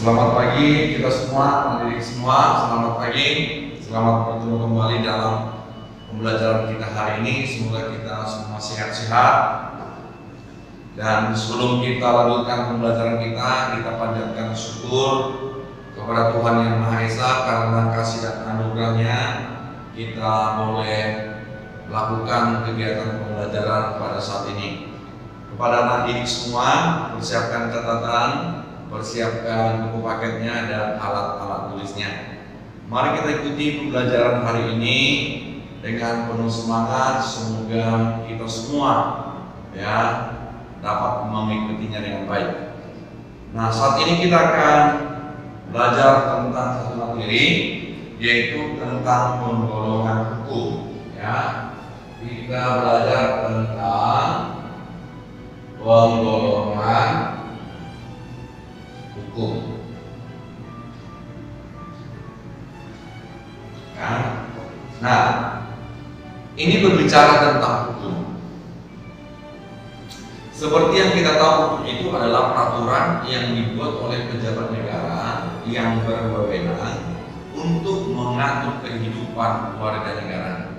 Selamat pagi kita semua, adik-adik semua. Selamat pagi, selamat bertemu kembali dalam pembelajaran kita hari ini. Semoga kita semua sehat-sehat. Dan sebelum kita lanjutkan pembelajaran kita panjatkan syukur kepada Tuhan Yang Maha Esa karena kasih dan anugerahnya kita boleh melakukan kegiatan pembelajaran pada saat ini. Kepada anak didik semua, persiapkan catatan, persiapkan buku paketnya dan alat-alat tulisnya. Mari kita ikuti pembelajaran hari ini dengan penuh semangat. Semoga kita semua dapat mengikutinya dengan baik. Nah, saat ini kita akan belajar tentang satu materi, yaitu tentang penggolongan hukum. Kita belajar tentang penggolongan hukum. Nah, ini berbicara tentang hukum. Seperti yang kita tahu, hukum itu adalah peraturan yang dibuat oleh pejabat negara yang berwenang untuk mengatur kehidupan warga negara.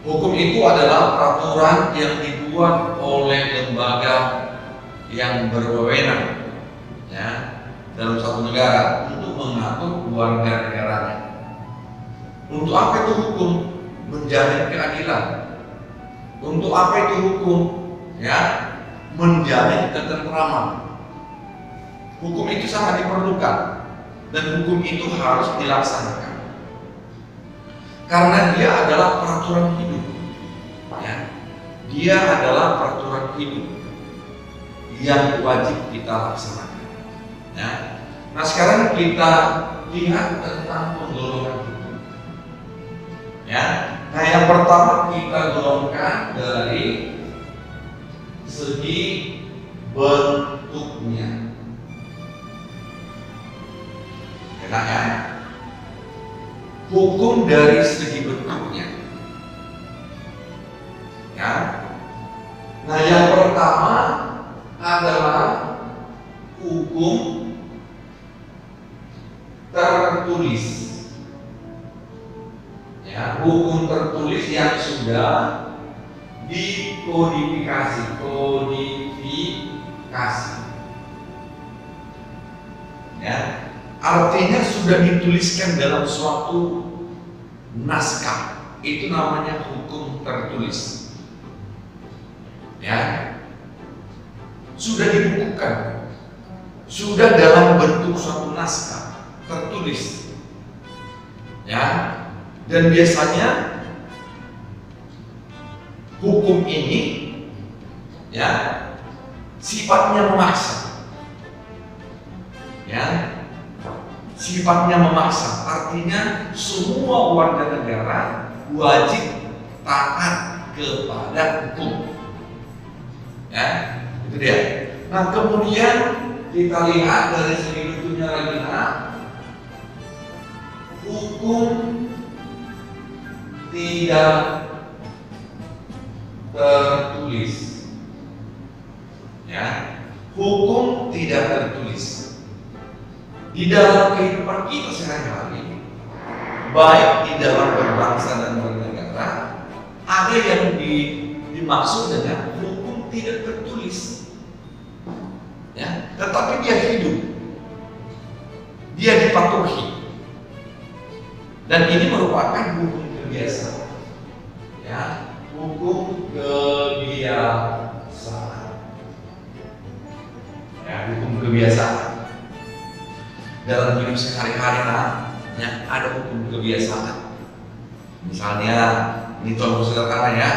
Hukum itu adalah peraturan yang dibuat oleh lembaga yang berwenang dalam suatu negara untuk mengatur warga negaranya. Untuk apa itu hukum? Menjamin keadilan. Untuk apa itu hukum? Menjamin ketentraman. Hukum itu sangat diperlukan dan hukum itu harus dilaksanakan karena dia adalah peraturan hidup. Dia adalah peraturan hidup yang wajib kita laksanakan. Nah, sekarang kita lihat tentang penggolongan hukum. Nah, yang pertama kita golongkan dari segi bentuknya. Hukum dari segi bentuknya. Nah, yang pertama adalah hukum tertulis. Hukum tertulis yang sudah dikodifikasi, artinya sudah dituliskan dalam suatu naskah. Itu namanya hukum tertulis. Sudah dibukukan, sudah dalam bentuk suatu naskah tertulis. Dan biasanya hukum ini sifatnya memaksa. Sifatnya memaksa, artinya semua warga negara wajib taat kepada hukum. Itu dia. Nah, kemudian kita lihat dari segi bentuknya lagi. Hukum tidak tertulis. Hukum tidak tertulis. Di dalam kehidupan kita sehari-hari, baik di dalam berbangsa dan bernegara, ada yang dimaksud dengan hukum tidak tertulis. Tetapi dia hidup, dia dipatuhi, dan ini merupakan hukum kebiasaan. Hukum kebiasaan. Hukum kebiasaan. Dalam hidup sehari-hari ada hukum kebiasaan. Misalnya, ini contoh sederhana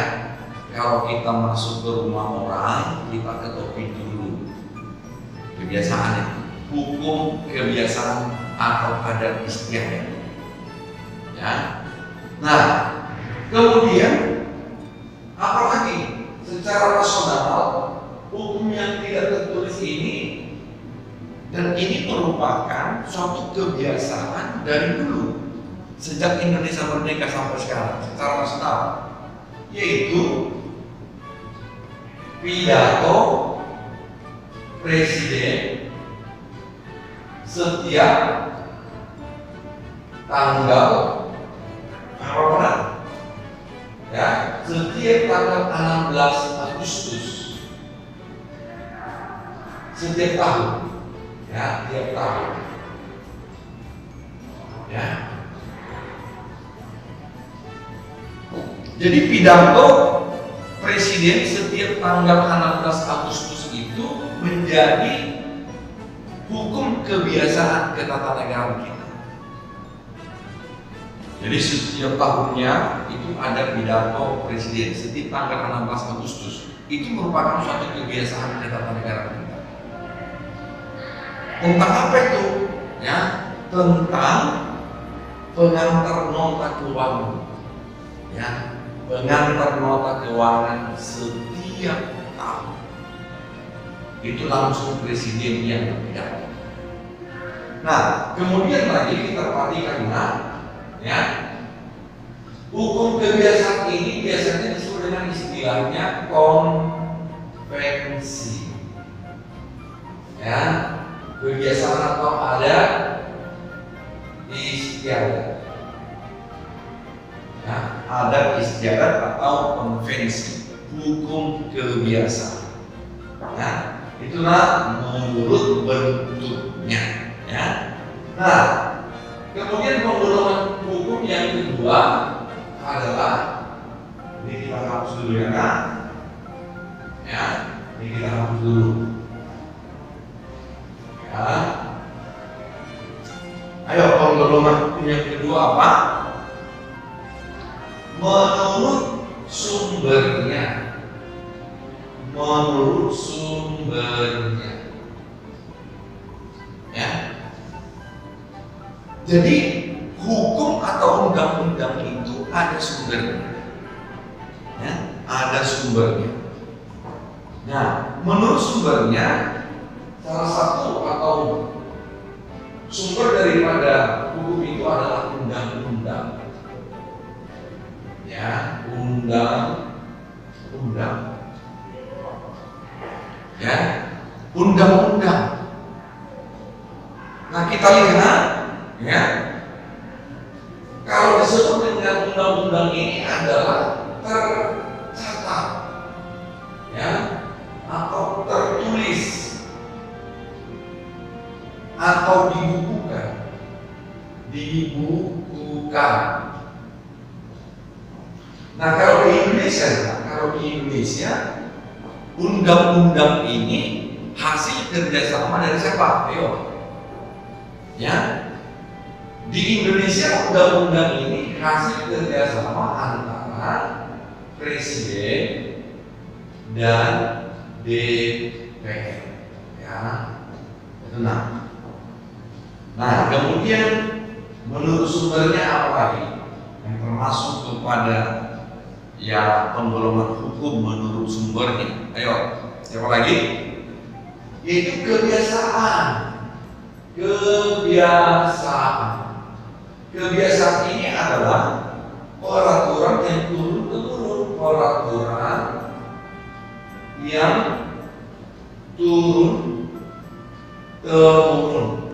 kalau kita masuk ke rumah orang, kita ketok pintu dulu. Kebiasaannya, hukum kebiasaan atau adat istiadat. Nah, kemudian apalagi secara rasional hukum yang tidak tertulis ini, dan ini merupakan suatu kebiasaan dari dulu sejak Indonesia merdeka sampai sekarang secara nasional, yaitu pidato presiden setiap tanggal berapa? Ya, setiap tanggal 16 Agustus setiap tahun, ya, tiap tahun, ya. Jadi pidato presiden setiap tanggal 16 Agustus itu menjadi hukum kebiasaan ketatanegaraan kita. Jadi setiap tahunnya itu ada pidato presiden setiap tanggal 16 Agustus. Itu merupakan suatu kebiasaan ketatanegaraan kita. Tentang apa itu? Ya, tentang pengantar nota keuangan. Ya, pengantar nota keuangan setiap tahun. Itu langsung presiden yang berpidato. Nah, kemudian lagi kita perhatikan, ya, hukum kebiasaan ini biasanya disebut dengan istilahnya konvensi. Ya, kebiasaan atau adat istiadat. Ya, adat istiadat atau konvensi, hukum kebiasaan. Ya, itulah menurut bentuknya. Ya. Nah, kemudian penggolongan hukum yang kedua adalah, ini kita hapus dulu ya, kan? Ya, ini kita hapus dulu. Ya. Ayo, penggolongan hukum yang kedua apa? Menurut sumbernya. Menurut sumbernya. Ya. Jadi hukum atau undang-undang itu ada sumbernya. Ya, ada sumbernya. Nah, menurut sumbernya, salah satu atau sumber daripada hukum itu adalah undang-undang. Ya, undang-undang. Ya, undang-undang. Nah, kita lihat, ya, kalau disebut dengan undang-undang ini adalah tercatat, ya, atau tertulis, atau dibukukan. Nah, kalau di Indonesia, undang-undang ini hasil kerjasama dari siapa? Ayo, ya, di Indonesia undang-undang ini hasil kerjasama antara presiden dan DPR. Ya, itu nah. Nah, kemudian menurut sumbernya apa lagi? Yang termasuk kepada ya penggolongan hukum menurut sumbernya. Ayo, siapa lagi? Yaitu kebiasaan. Kebiasaan ini adalah peraturan yang turun-temurun, peraturan yang turun-temurun,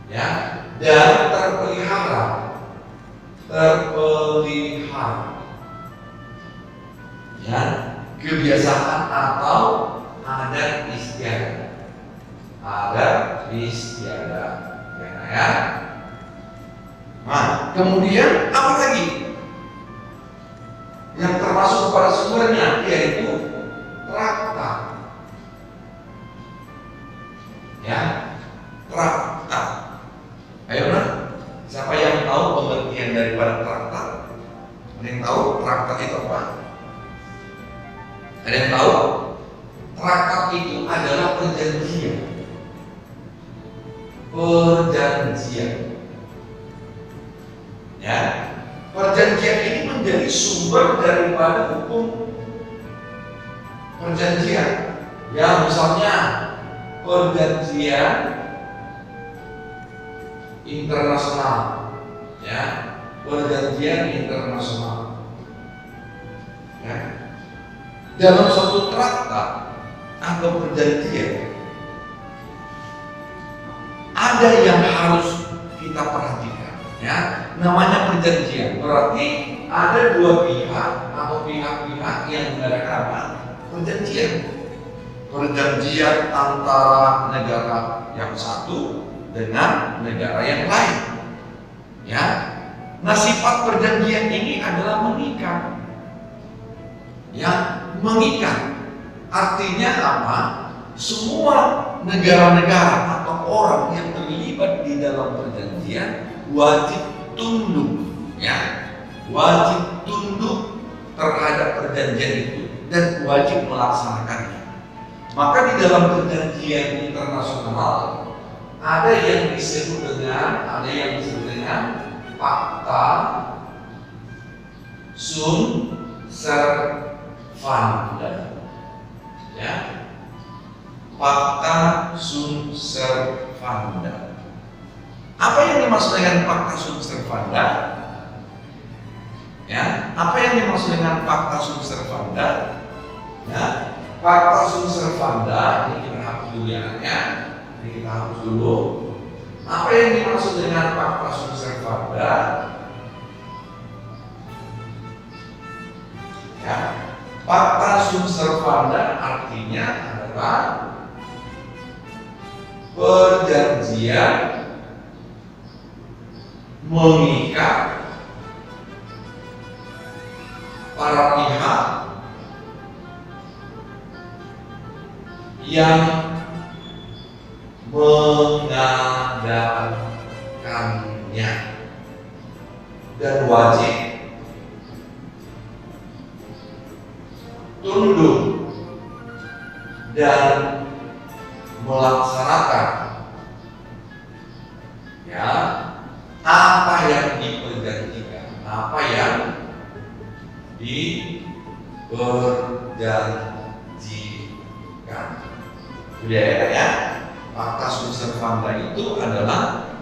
ya, dan terpelihara. Ya, kebiasaan atau adat istiadat. Adat istiadat, ya. Nah, kemudian apa lagi yang termasuk pada sumbernya, yaitu traktat. Ya, traktat. Ayo, siapa yang tahu pengertian daripada traktat? Ada yang tahu traktat itu apa? Ada yang tahu? Traktat itu adalah perjanjian. Ya, perjanjian ini menjadi sumber daripada hukum perjanjian. Ya, misalnya perjanjian internasional, ya, perjanjian internasional. Ya. Dalam suatu traktat atau perjanjian ada yang harus kita perhatikan, ya. Namanya perjanjian, berarti ada dua pihak atau pihak-pihak yang mengadakan apa? Perjanjian. Perjanjian antara negara yang satu dengan negara yang lain. Ya. Nah, sifat perjanjian ini adalah mengikat. Ya, mengikat. Artinya apa? Semua negara-negara atau orang yang terlibat di dalam perjanjian wajib tunduk, ya, wajib tunduk terhadap perjanjian itu dan wajib melaksanakannya. Maka di dalam perjanjian internasional ada yang disebut dengan Fakta Sunt Servanda, ya, Fakta Sunt Servanda. Apa yang dimaksud dengan Fakta Sunt Servanda? Ya, apa yang dimaksud dengan Fakta Sunt Servanda? Ya, Fakta Sunt Servanda ini kita hapus dulu ya. Ini kita hapus dulu. Apa yang dimaksud dengan Fakta Sunt Servanda? Ya, Fakta Sunt Servanda artinya adalah perjanjian mengikat para pihak yang mengadakannya dan wajib tunduk dan melaksanakan, ya, apa yang diperjanjikan, apa yang diperjanjikan. Sudah ya, Fakta Sunt Servanda itu adalah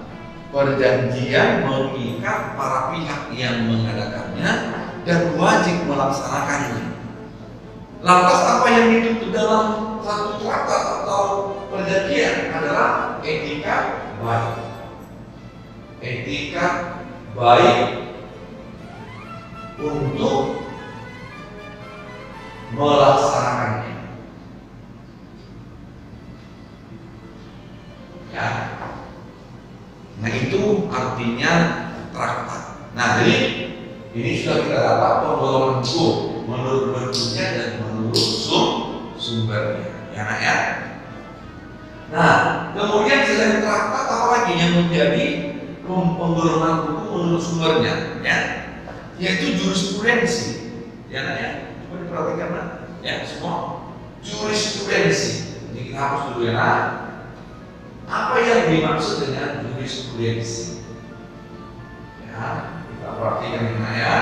perjanjian mengikat para pihak yang mengadakannya dan wajib melaksanakannya. Lantas apa yang dituntut dalam satu traktat atau perjanjian adalah etika baik. Etika baik untuk melaksanakannya. Ya. Nah, itu artinya traktat. Nah, jadi ini sudah kita dapat pengolahan hukum menurut bentuknya dan menurut sumbernya, ya nak ya. Nah, kemudian selain traktat apa lagi yang menjadi pengolahan hukum menurut sumbernya, ya? Yaitu jurisprudensi, ya nak ya. Coba diperhatikan nak, ya semua jurisprudensi. Ini kita hapus dulu ya nak. Apa yang dimaksud dengan jurisprudensi? Ya, kita perhatikan ini ya.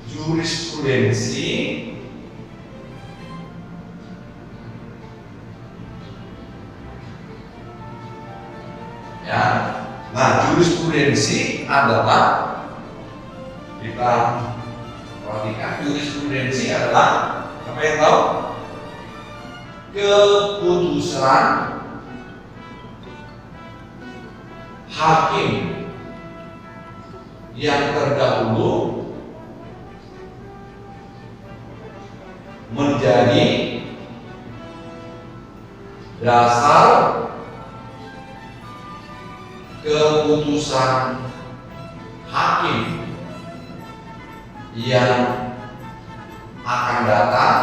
Jurisprudensi ya. Nah, jurisprudensi adalah, kita perhatikan, jurisprudensi adalah apa yang tahu? Keputusan hakim yang terdahulu menjadi dasar keputusan hakim yang akan datang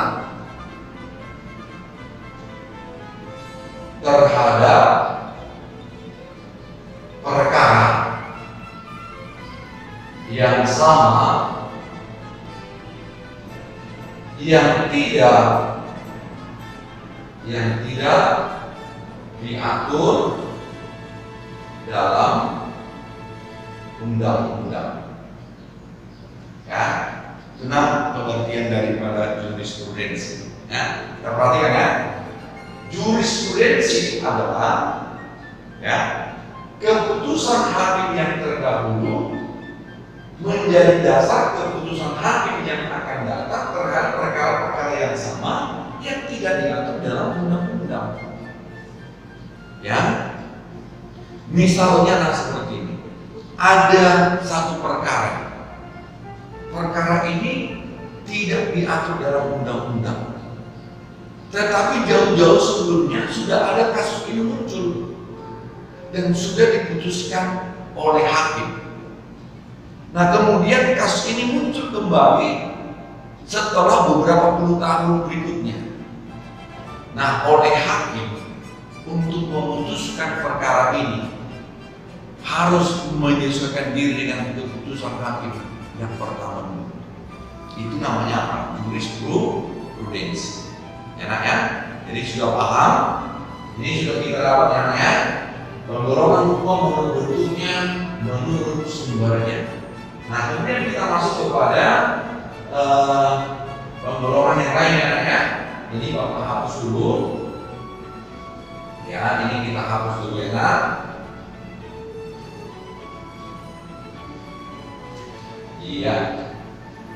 terhadap perkara yang sama yang tidak diatur dalam undang-undang. Ya, itu pengertian daripada jurisprudensi. Ya, kita perhatikan ya. Jurisprudensi adalah, ya, keputusan hakim yang terdahulu menjadi dasar keputusan hakim yang akan datang terhadap perkara-perkara yang sama yang tidak diatur dalam undang-undang. Ya, Misalnya seperti ini. Ada satu perkara. Perkara ini tidak diatur dalam undang-undang. Tetapi jauh-jauh sebelumnya sudah ada kasus ini muncul dan sudah diputuskan oleh hakim. Nah, kemudian kasus ini muncul kembali setelah beberapa puluh tahun berikutnya. Nah, oleh hakim untuk memutuskan perkara ini harus menyesuaikan diri dengan keputusan hakim yang pertama. Itu namanya apa? Jurisprudensi. Ya, nak ya? Jadi sudah paham? Ini sudah kita dapat ya, nak ya? Penggolongan hukum menurut bentuknya, menurut sumbernya. Nah, kemudian kita masuk kepada penggolongan yang lain ya, nak ya? Ini Bapak hapus dulu. Ya, ini kita hapus dulu ya, nak. Iya.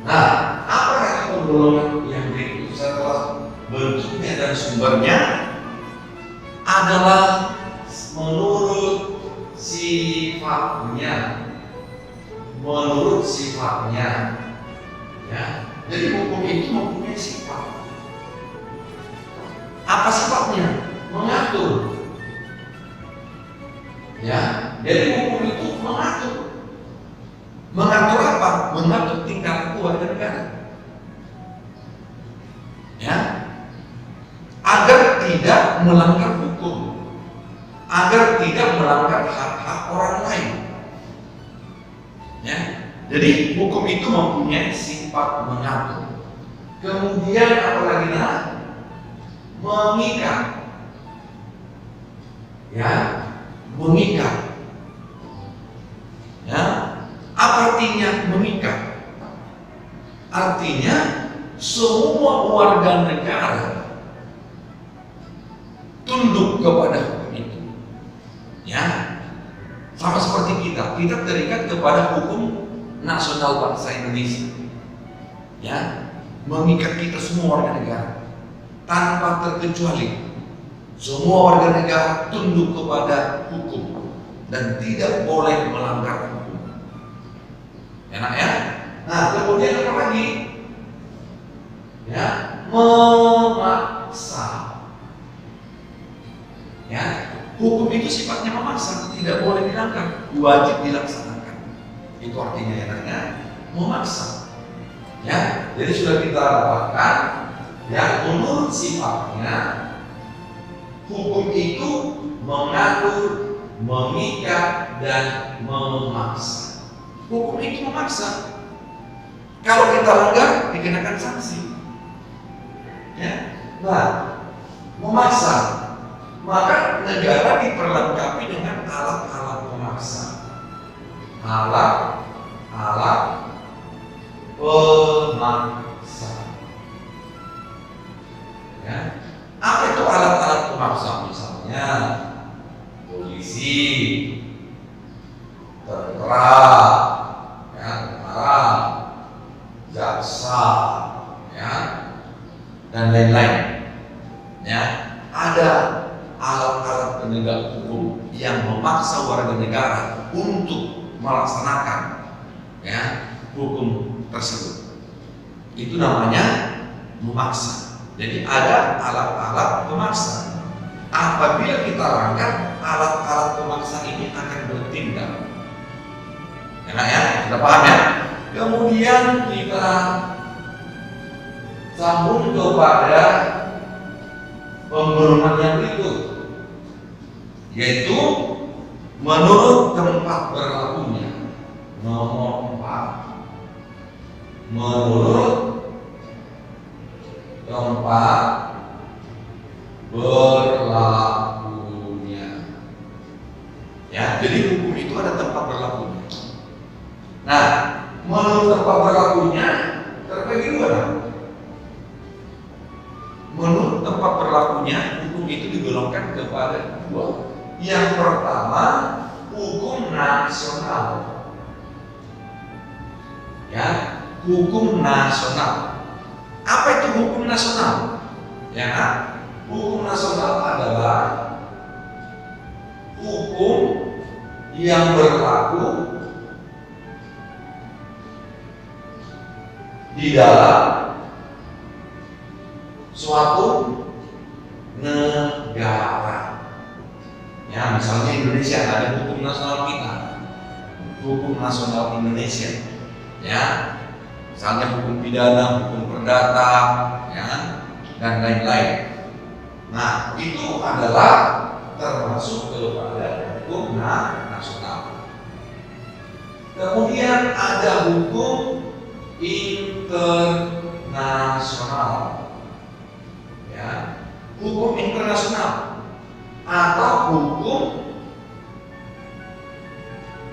Nah, apa kata penggolongan yang berikut setelah bentuknya dan sumbernya adalah menurut sifatnya, ya. Jadi hukum itu mempunyai sifat. Apa sifatnya? Mengatur. Ya, jadi hukum itu mengatur. Mengatur apa? Mengatur tingkah laku warga negara. Ya, agar tidak melanggar hukum, agar tidak melanggar hak-hak orang lain. Ya, jadi hukum itu mempunyai sifat mengatur. Kemudian apa lagi nak? Mengikat. Ya, mengikat. Ya, apa artinya mengikat? Artinya semua warga negara tunduk kepada hukum itu. Ya, sama seperti kita terikat kepada hukum nasional bangsa Indonesia. Ya, mengikat kita semua warga negara tanpa terkecuali. Semua warga negara tunduk kepada hukum dan tidak boleh melanggar hukum. Enak ya? Nah, kemudian apa lagi? Ya, memaksa. Ya, hukum itu sifatnya memaksa, tidak boleh dilanggar, wajib dilaksanakan. Itu artinya enaknya memaksa. Ya, jadi sudah kita dapatkan yang menurut sifatnya hukum itu mengatur, mengikat dan memaksa. Hukum itu memaksa. Kalau kita langgar dikenakan sanksi. Ya, nah, memaksa. Maka negara diperlengkapi dengan alat-alat pemaksa. Alat-alat pemaksa. Ya. Apa itu alat-alat pemaksa? Misalnya polisi, tentara, ya, jaksa, ya, dan lain-lain. Ya, ada alat-alat penegak hukum yang memaksa warga negara untuk melaksanakan, ya, hukum tersebut. Itu namanya memaksa. Jadi ada alat-alat pemaksa. Apabila kita langgar, alat-alat pemaksa ini akan bertindak. Enak ya? Sudah paham ya? Kemudian kita sambung kepada penggolongan yang berikut, yaitu menurut tempat berlakunya. Nomor 4, menurut tempat berlakunya. Ya, jadi hukum itu ada tempat berlakunya. Nah, menurut tempat berlakunya terbagi dua. Menurut tempat berlakunya, hukum itu digolongkan kepada dua. Yang pertama, hukum nasional. Ya, hukum nasional. Apa itu hukum nasional? Ya, hukum nasional adalah hukum yang berlaku di dalam suatu negara. Ya, misalnya Indonesia, ada hukum nasional kita, hukum nasional Indonesia. Ya, misalnya hukum pidana, hukum perdata, ya, dan lain-lain. Nah, itu adalah termasuk kepada hukum nasional. Kemudian ada hukum internasional. Ya, hukum internasional atau hukum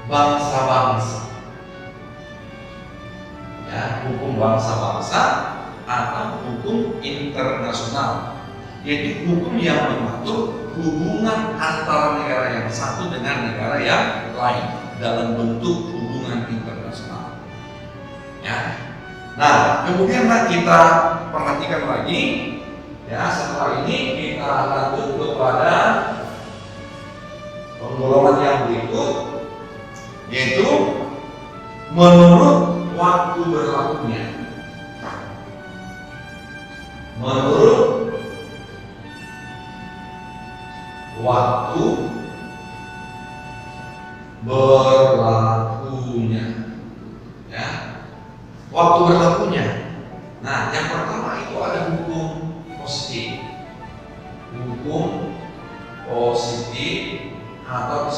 bangsa-bangsa. Ya, hukum bangsa-bangsa atau hukum internasional, yaitu hukum yang mengatur hubungan antara negara yang satu dengan negara yang lain dalam bentuk hubungan internasional. Ya. Nah, kemudian kita perhatikan lagi. Ya, setelah ini kita lanjut kepada penggolongan yang berikut, yaitu menurut waktu berlakunya. Menurut waktu berlakunya. Ya, waktu berlakunya. Nah, yang pertama itu ada hukum positif. Hukum positif atau